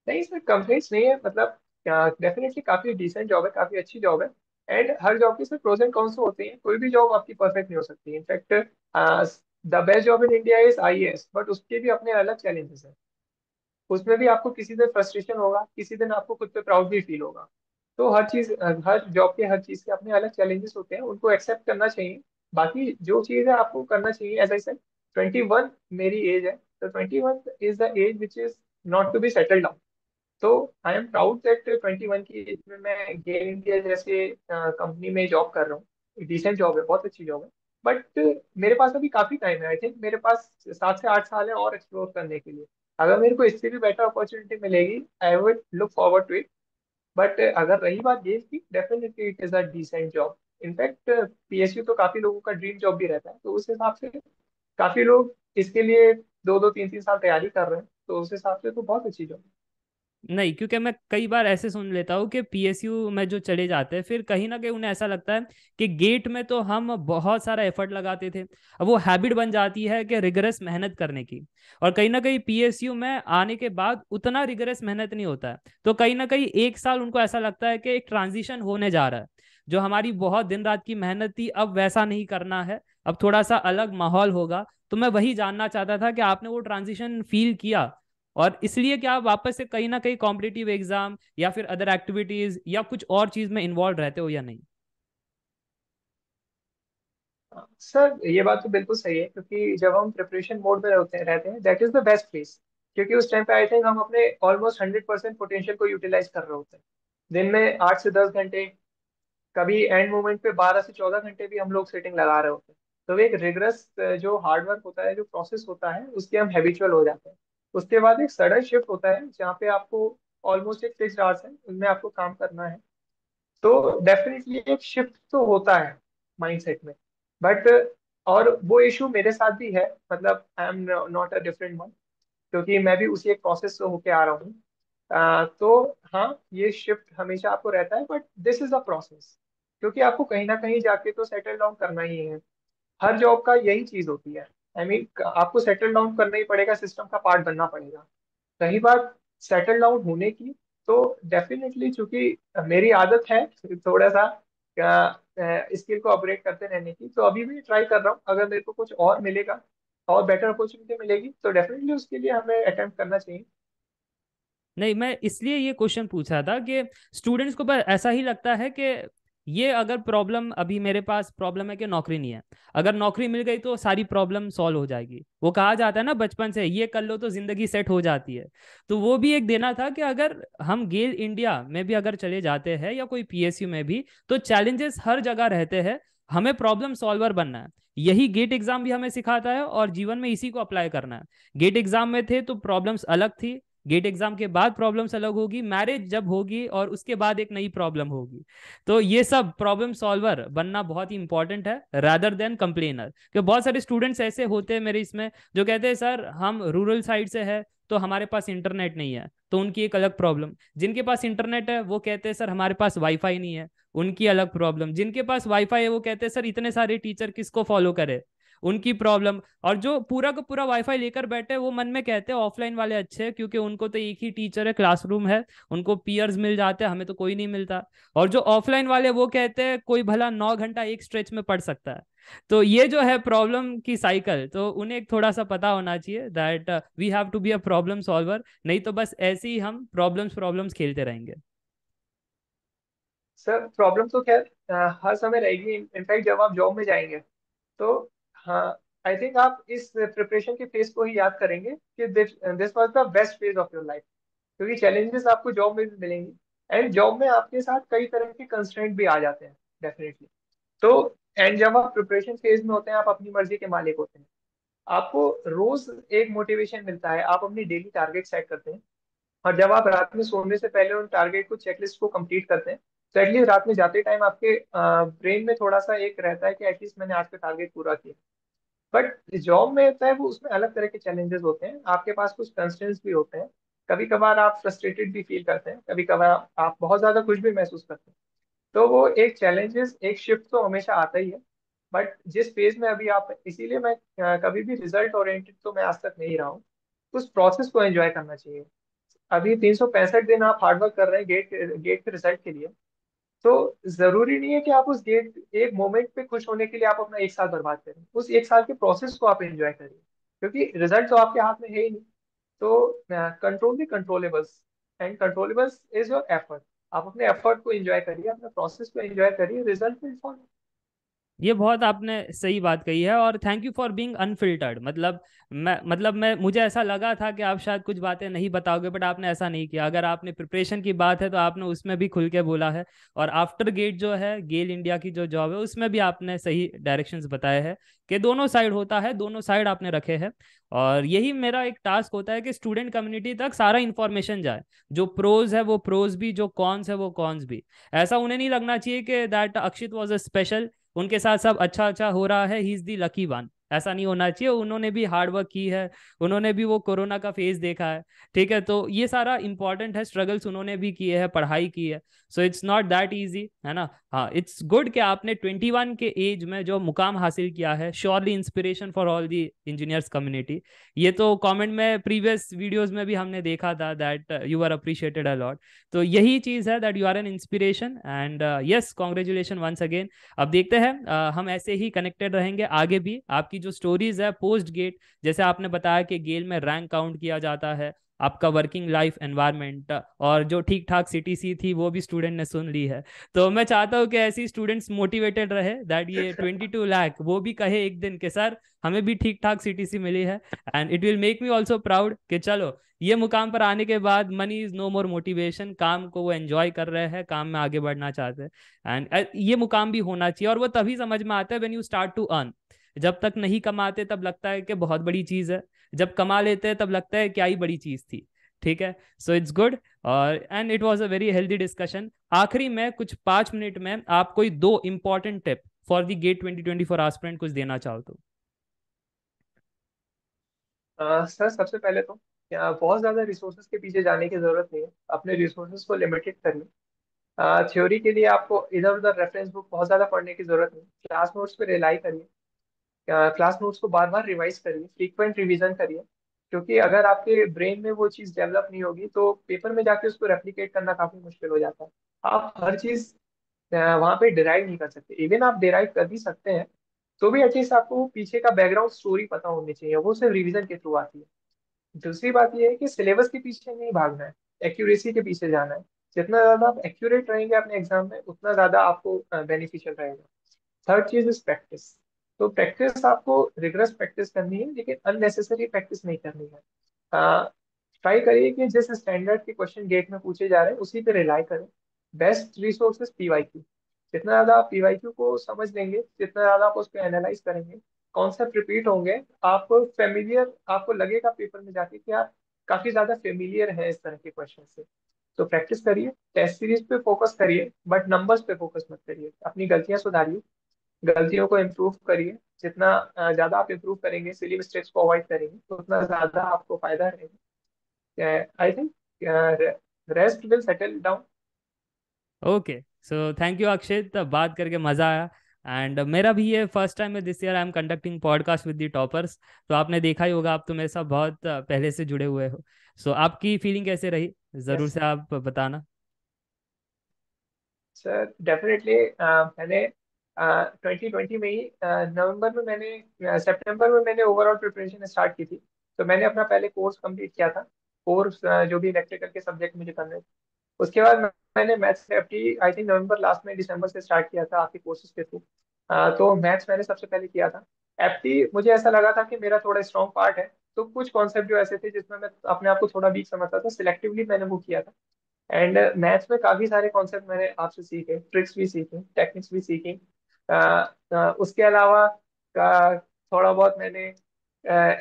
नहीं, इसमें कंप्लेंट्स नहीं है, मतलब डेफिनेटली काफी डिसेंट जॉब है, काफी अच्छी जॉब है। एंड हर जॉब के सिर्फ प्रोज एंड कॉन्स होते हैं, कोई भी जॉब आपकी परफेक्ट नहीं हो सकती। In fact the best job in India is IAS, but उसके भी अपने अलग चैलेंजेस हैं। उसमें भी आपको किसी दिन फ्रस्ट्रेशन होगा, किसी दिन आपको खुद पे प्राउड भी फील होगा। तो हर चीज, हर जॉब के, हर चीज के अपने अलग चैलेंजेस होते हैं, उनको एक्सेप्ट करना चाहिए। बाकी जो चीज है आपको करना चाहिए, एज आई सेड, 21 मेरी एज है, तो 21 is the age which is not to be settled down. तो आई एम प्राउड दैट 21 की एज में मैं गेल इंडिया जैसे कंपनी में जॉब कर रहा हूँ। डिसेंट जॉब है, बहुत अच्छी जॉब है। बट मेरे पास अभी काफी टाइम है, आई थिंक मेरे पास 7 से 8 साल है और एक्सप्लोर करने के लिए। अगर मेरे को इससे भी बेटर अपॉर्चुनिटी मिलेगी, I would look forward to it. But अगर रही बात गेल की, definitely it is a decent job. In fact PSU तो काफी लोगों का ड्रीम जॉब भी रहता है, तो उस हिसाब से काफी लोग इसके लिए 2-2 3-3 साल तैयारी कर रहे हैं, तो उस हिसाब से तो बहुत अच्छी जॉब है। नहीं, क्योंकि मैं कई बार ऐसे सुन लेता हूँ कि पीएसयू में जो चले जाते हैं फिर कहीं ना कहीं उन्हें ऐसा लगता है कि गेट में तो हम बहुत सारा एफर्ट लगाते थे, अब वो हैबिट बन जाती है कि रिगरस मेहनत करने की। और कहीं ना कहीं पीएसयू में आने के बाद उतना रिगरस मेहनत नहीं होता है, तो कहीं ना कहीं एक साल उनको ऐसा लगता है कि एक ट्रांजिशन होने जा रहा है। जो हमारी बहुत दिन रात की मेहनत थी अब वैसा नहीं करना है, अब थोड़ा सा अलग माहौल होगा। तो मैं वही जानना चाहता था कि आपने वो ट्रांजिशन फील किया, और इसलिए क्या आप वापस से कहीं ना कहीं कॉम्पिटिटिव एग्जाम या फिर अदर एक्टिविटीज या कुछ और चीज में इन्वॉल्व रहते हो या नहीं? सर ये बात तो बिल्कुल सही है, क्योंकि जब हम प्रिपरेशन मोड में रहते हैं, that is the best place. क्योंकि उस टाइम पे आई थिंक हम अपने ऑलमोस्ट 100% पोटेंशियल को यूटिलाइज कर रहे होते हैं। दिन में 8 से 10 घंटे, कभी एंड मोमेंट पे 12 से 14 घंटे भी हम लोग सेटिंग लगा रहे होते हैं। तो एक रिग्रेस जो हार्डवर्क होता है, जो प्रोसेस होता है, उसके हम हैबिचुअल हो जाते हैं। उसके बाद एक सडन शिफ्ट होता है जहाँ पे आपको ऑलमोस्ट एक फिक्स्ड आवर्स है, उनमें आपको काम करना है। तो डेफिनेटली एक शिफ्ट तो होता है माइंडसेट में। बट और वो इशू मेरे साथ भी है, मतलब I am not a different one, क्योंकि मैं भी उसी एक प्रोसेस से होके आ रहा हूँ। तो हाँ, ये शिफ्ट हमेशा आपको रहता है, but this is a process. क्योंकि आपको कहीं ना कहीं जाके तो सेटल डाउन करना ही है। हर जॉब का यही चीज होती है। आई मीन आपको सेटल डाउन करना ही पड़ेगा, सिस्टम का पार्ट बनना पड़ेगा। रही बात सेटल डाउन होने की, तो डेफिनेटली चूंकि मेरी आदत है थोड़ा सा स्किल को अपग्रेड करते रहने की, तो अभी भी ट्राई कर रहा हूँ। अगर मेरे को कुछ और मिलेगा और बेटर अपॉर्चुनिटी मिलेगी, तो डेफिनेटली उसके लिए हमें अटेम्प्ट करना चाहिए। नहीं, मैं इसलिए ये क्वेश्चन पूछा था कि स्टूडेंट्स को बस ऐसा ही लगता है कि ये अगर प्रॉब्लम, अभी मेरे पास प्रॉब्लम है कि नौकरी नहीं है, अगर नौकरी मिल गई तो सारी प्रॉब्लम सॉल्व हो जाएगी। वो कहा जाता है ना बचपन से, ये कर लो तो जिंदगी सेट हो जाती है। तो वो भी एक देना था कि अगर हम गेल इंडिया में भी अगर चले जाते हैं या कोई पीएसयू में भी, तो चैलेंजेस हर जगह रहते हैं, हमें प्रॉब्लम सॉल्वर बनना है। यही गेट एग्जाम भी हमें सिखाता है और जीवन में इसी को अप्लाई करना है। गेट एग्जाम में थे तो प्रॉब्लम्स अलग थी, गेट एग्जाम के बाद प्रॉब्लम्स अलग होगी, मैरिज जब होगी और उसके बाद एक नई प्रॉब्लम होगी। तो ये सब प्रॉब्लम सॉल्वर बनना बहुत ही इंपॉर्टेंट है रादर देन कंप्लेनर। क्योंकि बहुत सारे स्टूडेंट्स ऐसे होते हैं मेरे इसमें जो कहते हैं सर हम रूरल साइड से है तो हमारे पास इंटरनेट नहीं है, तो उनकी एक अलग प्रॉब्लम। जिनके पास इंटरनेट है वो कहते हैं सर हमारे पास वाईफाई नहीं है, उनकी अलग प्रॉब्लम। जिनके पास वाईफाई है वो कहते हैं सर इतने सारे टीचर किसको फॉलो करे, उनकी प्रॉब्लम। और जो पूरा का पूरा वाईफाई लेकर बैठे वो मन में कहते हैं ऑफलाइन वाले अच्छे हैं क्योंकि उनको तो एक ही टीचर है, क्लासरूम है, उनको पीयर्स मिल जाते हैं, हमें तो कोई नहीं मिलता। और जो ऑफलाइन वाले वो कहते हैं कोई भला 9 घंटा एक स्ट्रेच में पढ़ सकता है। तो ये जो है प्रॉब्लम की साइकिल, तो उन्हें एक थोड़ा सा पता होना चाहिए that we have to be a problem solver, नहीं तो बस ऐसे ही हम प्रॉब्लम्स प्रॉब्लम्स खेलते रहेंगे। सर प्रॉब्लम तो खैर हर समय रहेगी। इनफैक्ट जब आप जॉब में जाएंगे, तो हाँ, आई थिंक आप इस प्रिपरेशन के फेज को ही याद करेंगे कि this this was the best phase of your life. क्योंकि चैलेंजेस आपको जॉब में भी मिलेंगी, एंड जॉब में आपके साथ कई तरह के कंस्ट्रेंट भी आ जाते हैं, डेफिनेटली। तो एंड जब आप प्रिपरेशन फेज में होते हैं, आप अपनी मर्जी के मालिक होते हैं। आपको रोज एक मोटिवेशन मिलता है, आप अपनी डेली टारगेट सेट करते हैं। और जब आप रात में सोने से पहले उन टारगेट को, चेकलिस्ट को कंप्लीट करते हैं, तो एटलीस्ट रात में जाते टाइम आपके ब्रेन में थोड़ा सा एक रहता है कि एटलीस्ट मैंने आज का टारगेट पूरा किया। बट जॉब में होता है वो, उसमें अलग तरह के चैलेंजेस होते हैं, आपके पास कुछ कंस्ट्रेंट्स भी होते हैं। कभी कभार आप फ्रस्ट्रेटेड भी फील करते हैं, कभी कभार आप बहुत ज्यादा खुश भी महसूस करते हैं। तो वो एक चैलेंजेस, एक शिफ्ट तो हमेशा आता ही है। बट जिस फेज में अभी आप, इसीलिए मैं कभी भी रिजल्ट ओरिएंटेड तो मैं आज तक नहीं रहा हूँ। उस प्रोसेस को एंजॉय करना चाहिए। अभी 365 दिन आप हार्डवर्क कर रहे हैं गेट गेट के रिजल्ट के लिए। तो जरूरी नहीं है कि आप उस गेट एक मोमेंट पे खुश होने के लिए आप अपना 1 साल बर्बाद करें। उस 1 साल के प्रोसेस को आप एंजॉय करिए, क्योंकि रिजल्ट तो आपके हाथ में है ही नहीं। तो control the controllables, and controllables is your effort. आप अपने एफर्ट को एंजॉय करिए, अपने प्रोसेस को एंजॉय करिए, रिजल्ट विल फॉलो। ये बहुत आपने सही बात कही है, और thank you for being unfiltered. मैं मुझे ऐसा लगा था कि आप शायद कुछ बातें नहीं बताओगे, बट आपने ऐसा नहीं किया। अगर आपने प्रिपरेशन की बात है तो आपने उसमें भी खुल के बोला है, और आफ्टर गेट जो है गेल इंडिया की जो जॉब है उसमें भी आपने सही डायरेक्शंस बताए हैं कि दोनों साइड होता है, दोनों साइड आपने रखे हैं। और यही मेरा एक टास्क होता है कि स्टूडेंट कम्युनिटी तक सारा इन्फॉर्मेशन जाए, जो प्रोज है वो प्रोज भी, जो कॉन्स है वो कॉन्स भी। ऐसा उन्हें नहीं लगना चाहिए कि that Akshit was a special, उनके साथ सब अच्छा अच्छा हो रहा है, he is the lucky one. ऐसा नहीं होना चाहिए, उन्होंने भी हार्ड वर्क की है, उन्होंने भी वो कोरोना का फेज देखा है। ठीक है, तो ये सारा इंपॉर्टेंट है, स्ट्रगल्स उन्होंने भी किए हैं, पढ़ाई की है। So it's not that easy, है ना। हाँ, इट्स गुड कि आपने 21 के एज में जो मुकाम हासिल किया है, surely inspiration for all the engineers community. ये तो कमेंट में प्रीवियस वीडियोस में भी हमने देखा था that you are appreciated a lot. तो यही चीज है that you are an inspiration, and yes, congratulation once again. अब देखते हैं, हम ऐसे ही कनेक्टेड रहेंगे आगे भी। आपकी जो स्टोरीज है पोस्ट गेट, जैसे आपने बताया कि गेल में रैंक काउंट किया जाता है, आपका वर्किंग लाइफ एनवायरनमेंट, और जो ठीक ठाक सीटीसी थी वो भी स्टूडेंट ने सुन ली है। तो मैं चाहता हूँ कि ऐसी स्टूडेंट्स मोटिवेटेड रहे, दैट ये 22 लाख वो भी कहे एक दिन के सर हमें भी ठीक ठाक सीटीसी मिली है। And it will make me also proud कि चलो, ये मुकाम पर आने के बाद money is no more motivation, काम को वो एंजॉय कर रहे हैं, काम में आगे बढ़ना चाहते हैं। एंड ये मुकाम भी होना चाहिए, और वो तभी समझ में आता है when you start to earn. जब तक नहीं कमाते तब लगता है कि बहुत बड़ी चीज है, जब कमा लेते हैं तब लगता है क्या ही बड़ी चीज थी। ठीक है, सो इट्स गुड। और and it was a very healthy discussion. आखिरी में कुछ 5 मिनट में आप कोई दो important tip for the GATE 2024 aspirant कुछ देना चाहो तो। सर सबसे पहले तो क्या बहुत ज्यादा रिसोर्सेज के पीछे जाने की जरूरत नहीं है, अपने रिसोर्सेज को लिमिटेड करिए। थ्योरी के लिए आपको इधर उधर रेफरेंस बुक बहुत ज्यादा पढ़ने की जरूरत नहीं, क्लास नोट्स पे रिलाई करिए। क्लास नोट्स को बार बार रिवाइज करिए, फ्रीक्वेंट रिवीजन करिए। क्योंकि अगर आपके ब्रेन में वो चीज़ डेवलप नहीं होगी तो पेपर में जाके उसको रेप्लिकेट करना काफी मुश्किल हो जाता है। आप हर चीज वहाँ पे डिराइव नहीं कर सकते, इवन आप डिराइव कर भी सकते हैं तो भी एटलीस्ट आपको पीछे का बैकग्राउंड स्टोरी पता होनी चाहिए, वो सिर्फ रिवीजन के थ्रू आती है। दूसरी बात ये है कि सिलेबस के पीछे नहीं भागना है, एक्यूरेसी के पीछे जाना है। जितना ज्यादा आप एक्यूरेट रहेंगे अपने एग्जाम में उतना ज्यादा आपको बेनिफिशियल रहेगा। थर्ड चीज इज प्रैक्टिस। तो प्रैक्टिस आपको रिगरस प्रैक्टिस करनी है, लेकिन अननेसेसरी प्रैक्टिस नहीं करनी है। ट्राई करिए कि जिस स्टैंडर्ड के क्वेश्चन गेट में पूछे जा रहे हैं उसी पे रिलाई करें। Best resources PYQ. जितना ज्यादा आप पीवाईक्यू को समझ लेंगे, जितना ज्यादा आप उसको एनालाइज करेंगे, कॉन्सेप्ट रिपीट होंगे, आप फेमिलियर आपको लगेगा पेपर में जाके कि आप काफी ज्यादा फेमिलियर है इस तरह के क्वेश्चन से। तो प्रैक्टिस करिए, टेस्ट सीरीज पे फोकस करिए, बट नंबर्स पे फोकस मत करिए। अपनी गलतियां सुधारिए, गलतियों को इम्प्रूव करिए। जितना ज्यादा आप इम्प्रूव करेंगे, सिली मिस्टेक्स को अवॉइड करेंगे, तो उतना ज्यादा आपको फायदा रहेगा। I think rest will settle down. Okay, so thank you अक्षित, बात करके मजा आया। एंड मेरा भी ये फर्स्ट टाइम है this year I am conducting podcast with the toppers. तो आपने देखा ही होगा, आप तो मेरे साथ बहुत पहले से जुड़े हुए हो। सो आपकी फीलिंग कैसे रही, ज़रूर यस से आप बताना। Sir, definitely. मैंने 2020 में ही नवंबर में मैंने सितंबर में मैंने ओवरऑल प्रिपरेशन स्टार्ट की थी। तो मैंने अपना पहले कोर्स कंप्लीट किया था। कोर्स जो भी इलेक्ट्रिकल के सब्जेक्ट मुझे करने थे। उसके बाद मैंने maths FT I think November last में दिसंबर से स्टार्ट किया था आपके कोर्सेज के थ्रू। तो मैथ्स मैंने सबसे पहले किया था। एफटी मुझे ऐसा लगा था कि मेरा थोड़ा स्ट्रॉन्ग पार्ट है। तो कुछ कॉन्सेप्ट जो ऐसे थे जिसमें मैं अपने आप को थोड़ा वीक समझता था, सिलेक्टिवली मैंने वो किया था। एंड मैथ्स में काफी सारे कॉन्सेप्ट मैंने आपसे सीखे, ट्रिक्स भी सीखे, टेक्निक्स भी सीखी। उसके अलावा थोड़ा बहुत मैंने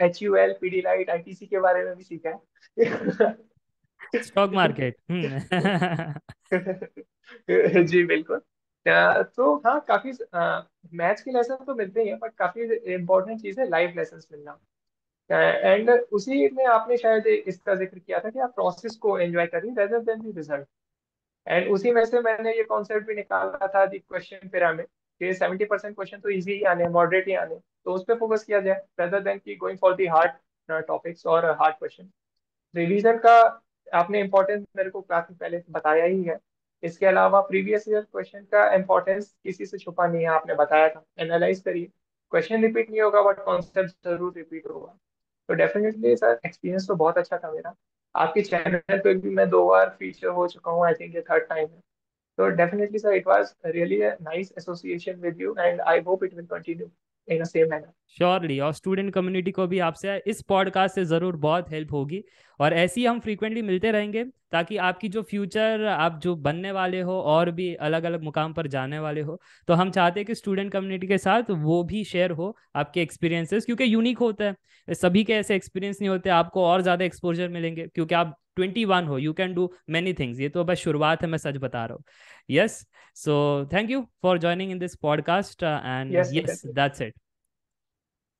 HUL, पीडीलाइट, आईटीसी के बारे में भी सीखा है। Stock market. जी बिल्कुल। तो हाँ, काफी मैथ्स के लेसन तो मिलते ही हैं, बट काफी इंपॉर्टेंट चीज है लाइव लेसन मिलना। एंड उसी में आपने शायद इसका जिक्र किया था कि आप प्रोसेस को एंजॉय करिए rather than the result. And उसी में से मैंने ये कॉन्सेप्ट भी निकाला था दी क्वेश्चन पिरामिड, कि 70% क्वेश्चन तो इजी ही आने, मॉडरेट ही आने, तो उस पर फोकस किया जाए रेदर देन की going for the hard topics और हार्ड क्वेश्चन। रिवीजन का आपने इम्पोर्टेंस मेरे को क्लास में पहले बताया ही है। इसके अलावा प्रीवियस ईयर क्वेश्चन का इम्पोर्टेंस किसी से छुपा नहीं है, आपने बताया था। एनालाइज करिए, क्वेश्चन रिपीट नहीं होगा बट कॉन्सेप्ट जरूर रिपीट होगा। तो डेफिनेटली सर, एक्सपीरियंस तो बहुत अच्छा था मेरा। आपके चैनल पे भी मैं 2 बार फीचर हो चुका हूँ, आई थिंक ये थर्ड टाइम है। So definitely, sir, it was really a nice association with you, and I hope it will continue in the same manner. Surely, और स्टूडेंट कम्युनिटी को भी आपसे इस पॉडकास्ट से ज़रूर बहुत हेल्प होगी। और ऐसे ही हम फ्रीक्वेंटली मिलते रहेंगे, ताकि आपकी जो फ्यूचर आप जो बनने वाले हो और भी अलग अलग मुकाम पर जाने वाले हो, तो हम चाहते हैं कि स्टूडेंट कम्युनिटी के साथ वो भी शेयर हो आपके एक्सपीरियंसेस, क्योंकि यूनिक होता है, सभी के ऐसे एक्सपीरियंस नहीं होते। आपको और ज़्यादा एक्सपोजर मिलेंगे, क्योंकि आप 21 हो, you can do many things. ये तो बस शुरुआत है, मैं सच बता रहा हूँ। Yes, so thank you for joining in this podcast and Yes, sir, yes, definitely. That's it.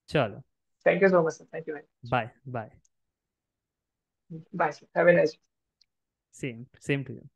चलो, Thank you so much, sir. Thank you very bye bye. much. Bye, sir. Have a nice day. Same to you.